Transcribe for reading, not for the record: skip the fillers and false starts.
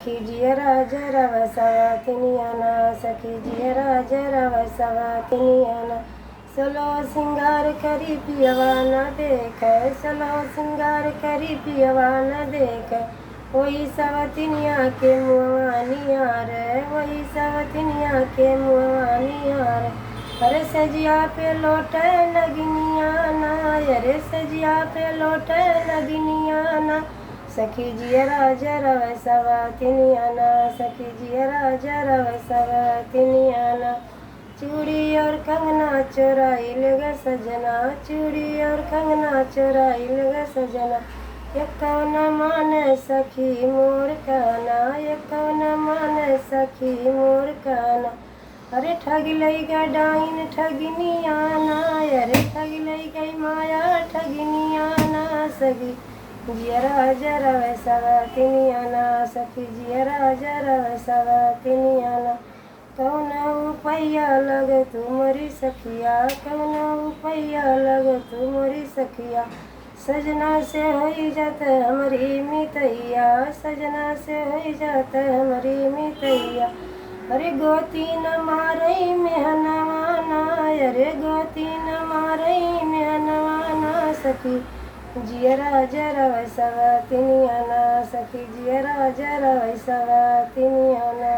सखी जियरा जरव सवतिनियाना सखी जियरा जरव सवतिनियाना सलो सिंगार करी पियवा न देख सलो सिंगार करी पियवा न देख वही सवतिनिया के मुँहवानिया रे वही सवतिनिया के मुँहवानिया रे अरे सजिया पे लौटे लगनिया ना अरे सजिया पे लौटे लगनिया ना सखी जियरा जरव सवतिनियाना सखी जियरा जरव सवतिनियाना चूड़ी और कंगना चोराइल ग सजना चूड़ी और कंगना चोराइल ग सजना यकौन माने सखी मोर काना यकौन माने सखी मोर काना अरे ठग लई ग डाइन ठगिनियाना अरे ठग लई गई माया ठगिनियाना सखी जियरा जरव सवतिनियाना सखी जियरा जरव सवतिनियाना कौन उपैया लग तुमरी सखिया कौन उपैया लग तुमरी सखिया सजना से हो जात हमारी मितैया सजना से हो जात हमारी मितैया अरे गोती न मारई मेहनवाना अरे गोती न मारई मेहनवाना सखी जियरा जरव सवतिनियाना सखी जियरा जरव सवतिनियाना।